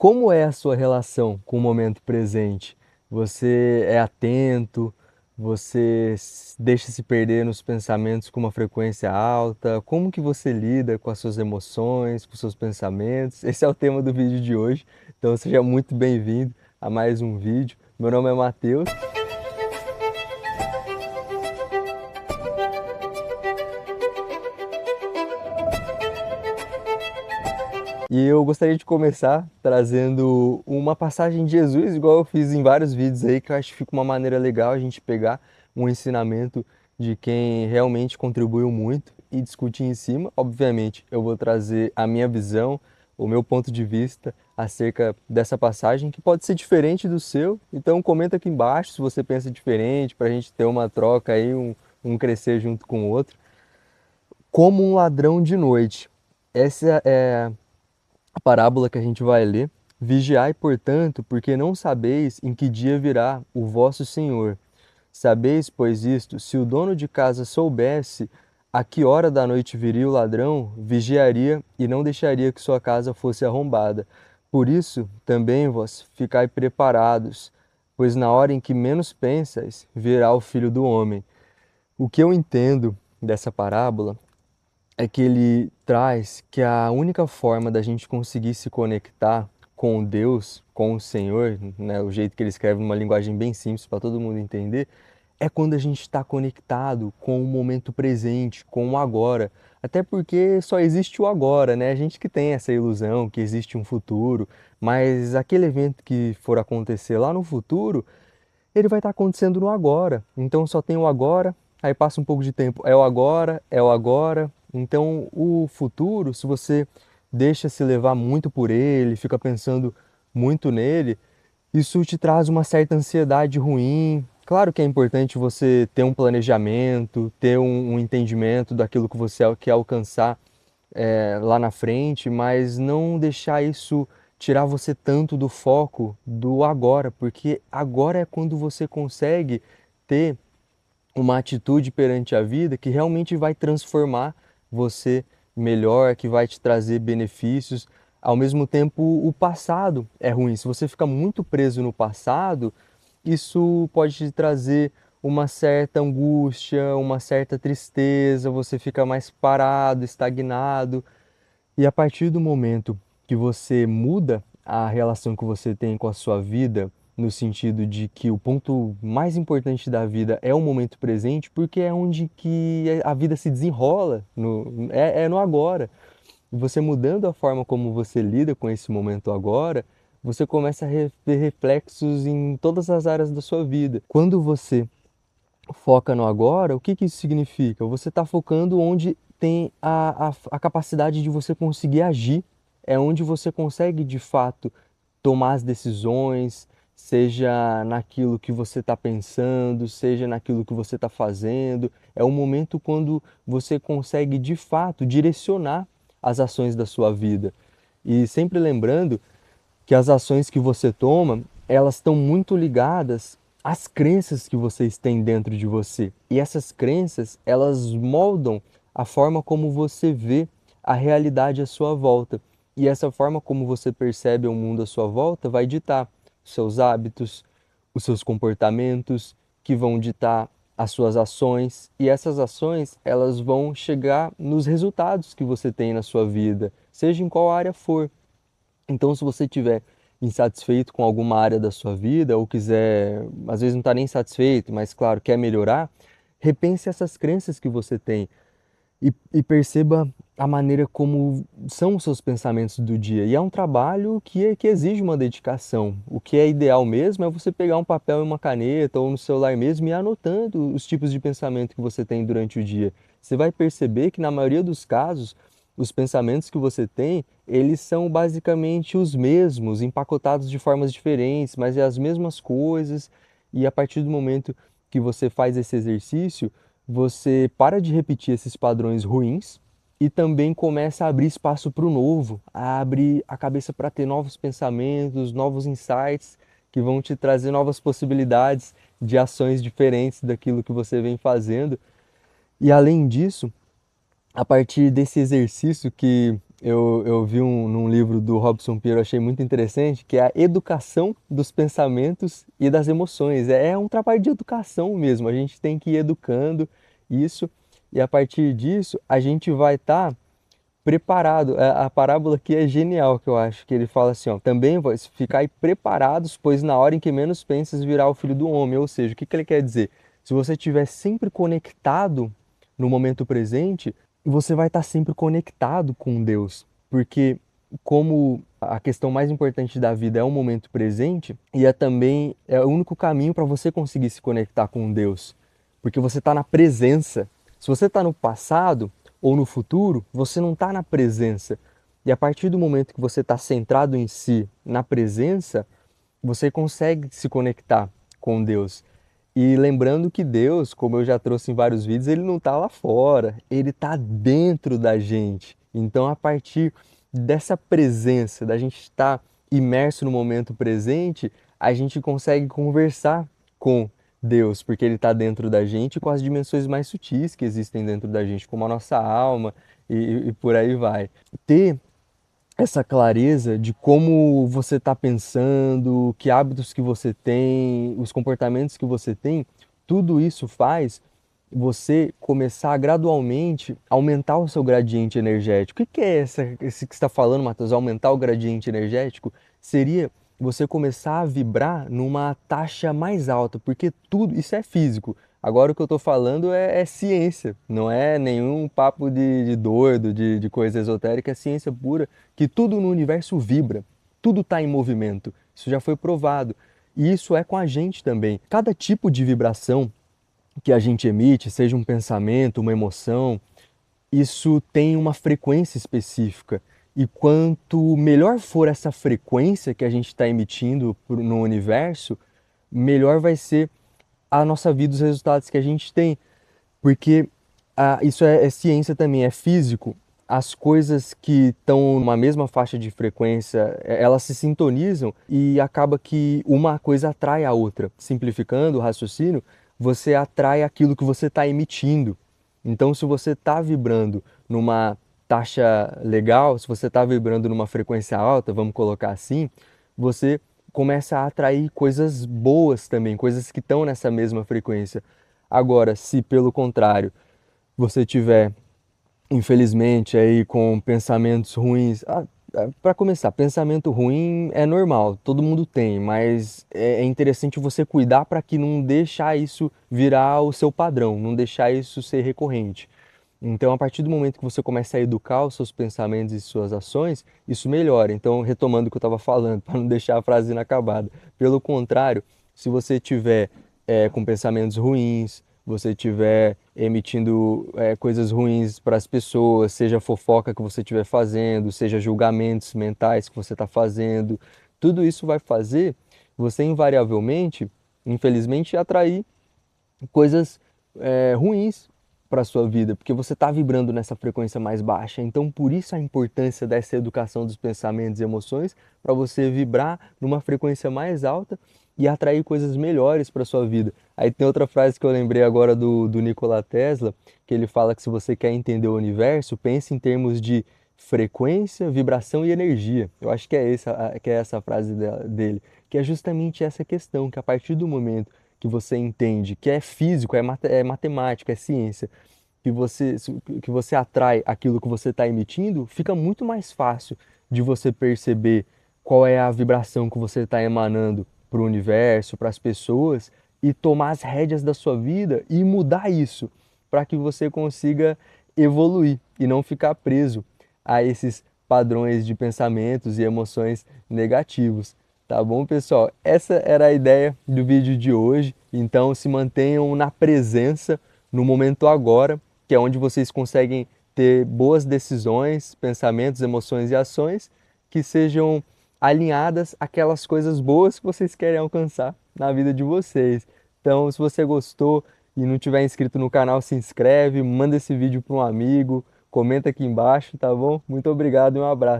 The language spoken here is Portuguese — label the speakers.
Speaker 1: Como é a sua relação com o momento presente? Você é atento? Você deixa se perder nos pensamentos com uma frequência alta? Como que você lida com as suas emoções, com os seus pensamentos? Esse é o tema do vídeo de hoje, então seja muito bem-vindo a mais um vídeo. Meu nome é Matheus. E eu gostaria de começar trazendo uma passagem de Jesus, igual eu fiz em vários vídeos aí, que eu acho que fica uma maneira legal a gente pegar um ensinamento de quem realmente contribuiu muito e discutir em cima. Obviamente, eu vou trazer a minha visão, o meu ponto de vista acerca dessa passagem, que pode ser diferente do seu. Então, comenta aqui embaixo se você pensa diferente, para a gente ter uma troca aí, um crescer junto com o outro. Como um ladrão de noite. Essa é a parábola que a gente vai ler. Vigiai, portanto, porque não sabeis em que dia virá o vosso Senhor. Sabeis, pois isto, se o dono de casa soubesse a que hora da noite viria o ladrão, vigiaria e não deixaria que sua casa fosse arrombada. Por isso, também vós ficai preparados, pois na hora em que menos pensais, virá o Filho do Homem. O que eu entendo dessa parábola é que ele traz que a única forma da gente conseguir se conectar com Deus, com o Senhor, né, o jeito que ele escreve numa linguagem bem simples para todo mundo entender, é quando a gente está conectado com o momento presente, com o agora. Até porque só existe o agora, né? A gente que tem essa ilusão que existe um futuro, mas aquele evento que for acontecer lá no futuro, ele vai estar acontecendo no agora. Então só tem o agora, aí passa um pouco de tempo, é o agora, é o agora. Então o futuro, se você deixa se levar muito por ele, fica pensando muito nele, isso te traz uma certa ansiedade ruim. Claro que é importante você ter um planejamento, ter um entendimento daquilo que você quer alcançar lá na frente, mas não deixar isso tirar você tanto do foco do agora, porque agora é quando você consegue ter uma atitude perante a vida que realmente vai transformar você melhor, que vai te trazer benefícios. Ao mesmo tempo, o passado é ruim. Se você fica muito preso no passado, isso pode te trazer uma certa angústia, uma certa tristeza, você fica mais parado, estagnado. E a partir do momento que você muda a relação que você tem com a sua vida, no sentido de que o ponto mais importante da vida é o momento presente, porque é onde que a vida se desenrola, é no agora. E você mudando a forma como você lida com esse momento agora, você começa a ver reflexos em todas as áreas da sua vida. Quando você foca no agora, o que que isso significa? Você está focando onde tem a capacidade de você conseguir agir, é onde você consegue de fato tomar as decisões, seja naquilo que você está pensando, seja naquilo que você está fazendo. É o momento quando você consegue de fato direcionar as ações da sua vida. E sempre lembrando que as ações que você toma, elas estão muito ligadas às crenças que vocês têm dentro de você. E essas crenças, elas moldam a forma como você vê a realidade à sua volta. E essa forma como você percebe o mundo à sua volta vai ditar os seus hábitos, os seus comportamentos, que vão ditar as suas ações. E essas ações, elas vão chegar nos resultados que você tem na sua vida, seja em qual área for. Então, se você estiver insatisfeito com alguma área da sua vida, ou quiser, às vezes não está nem satisfeito, mas claro, quer melhorar, repense essas crenças que você tem e perceba a maneira como são os seus pensamentos do dia. E é um trabalho que exige uma dedicação. O que é ideal mesmo é você pegar um papel e uma caneta, ou no celular mesmo, e ir anotando os tipos de pensamento que você tem durante o dia. Você vai perceber que, na maioria dos casos, os pensamentos que você tem, eles são basicamente os mesmos, empacotados de formas diferentes, mas é as mesmas coisas. E a partir do momento que você faz esse exercício, você para de repetir esses padrões ruins e também começa a abrir espaço para o novo, a abrir a cabeça para ter novos pensamentos, novos insights que vão te trazer novas possibilidades de ações diferentes daquilo que você vem fazendo. E além disso, a partir desse exercício que eu vi num livro do Robson Pinheiro, achei muito interessante, que é a educação dos pensamentos e das emoções. É um trabalho de educação mesmo, a gente tem que ir educando isso, e a partir disso a gente vai estar preparado. A parábola aqui é genial, que eu acho, que ele fala assim, ó, também vós ficai preparados, pois na hora em que menos pensas virá o Filho do Homem. Ou seja, o que que ele quer dizer? Se você estiver sempre conectado no momento presente, você vai estar sempre conectado com Deus, porque como a questão mais importante da vida é o momento presente, e é também o único caminho para você conseguir se conectar com Deus, porque você está na presença. Se você está no passado ou no futuro, você não está na presença. E a partir do momento que você está centrado em si, na presença, você consegue se conectar com Deus. E lembrando que Deus, como eu já trouxe em vários vídeos, ele não está lá fora, ele está dentro da gente. Então, a partir dessa presença, da gente estar imerso no momento presente, a gente consegue conversar com Deus, porque ele está dentro da gente com as dimensões mais sutis que existem dentro da gente, como a nossa alma e por aí vai. Ter essa clareza de como você está pensando, que hábitos que você tem, os comportamentos que você tem, tudo isso faz você começar a gradualmente aumentar o seu gradiente energético. O que é esse que você está falando, Matheus? Aumentar o gradiente energético seria você começar a vibrar numa taxa mais alta, porque tudo isso é físico. Agora o que eu estou falando é ciência, não é nenhum papo de doido, de coisa esotérica, é ciência pura, que tudo no universo vibra, tudo está em movimento. Isso já foi provado. E isso é com a gente também. Cada tipo de vibração que a gente emite, seja um pensamento, uma emoção, isso tem uma frequência específica. E quanto melhor for essa frequência que a gente está emitindo no universo, melhor vai ser a nossa vida, os resultados que a gente tem. Porque isso é ciência também, é físico. As coisas que estão numa mesma faixa de frequência, elas se sintonizam e acaba que uma coisa atrai a outra. Simplificando o raciocínio, você atrai aquilo que você está emitindo. Então, se você está vibrando numa taxa legal, se você está vibrando numa frequência alta, vamos colocar assim, você começa a atrair coisas boas também, coisas que estão nessa mesma frequência. Agora, se pelo contrário, você tiver, infelizmente, aí com pensamentos ruins, para começar, pensamento ruim é normal, todo mundo tem, mas é interessante você cuidar para que não deixar isso virar o seu padrão, não deixar isso ser recorrente. Então, a partir do momento que você começa a educar os seus pensamentos e suas ações, isso melhora. Então, retomando o que eu estava falando, para não deixar a frase inacabada. Pelo contrário, se você tiver com pensamentos ruins, você tiver emitindo coisas ruins para as pessoas, seja fofoca que você estiver fazendo, seja julgamentos mentais que você está fazendo, tudo isso vai fazer você invariavelmente, infelizmente, atrair coisas ruins para a sua vida, porque você está vibrando nessa frequência mais baixa. Então, por isso a importância dessa educação dos pensamentos e emoções, para você vibrar numa frequência mais alta e atrair coisas melhores para a sua vida. Aí tem outra frase que eu lembrei agora do Nikola Tesla, que ele fala que se você quer entender o universo, pense em termos de frequência, vibração e energia. Eu acho que é essa a frase dele, que é justamente essa questão, que a partir do momento que você entende que é físico, é matemática, é ciência, que você atrai aquilo que você está emitindo, fica muito mais fácil de você perceber qual é a vibração que você está emanando para o universo, para as pessoas, e tomar as rédeas da sua vida e mudar isso, para que você consiga evoluir e não ficar preso a esses padrões de pensamentos e emoções negativos. Tá bom, pessoal? Essa era a ideia do vídeo de hoje. Então, se mantenham na presença, no momento agora, que é onde vocês conseguem ter boas decisões, pensamentos, emoções e ações que sejam alinhadas àquelas coisas boas que vocês querem alcançar na vida de vocês. Então, se você gostou e não tiver inscrito no canal, se inscreve, manda esse vídeo para um amigo, comenta aqui embaixo, tá bom? Muito obrigado e um abraço.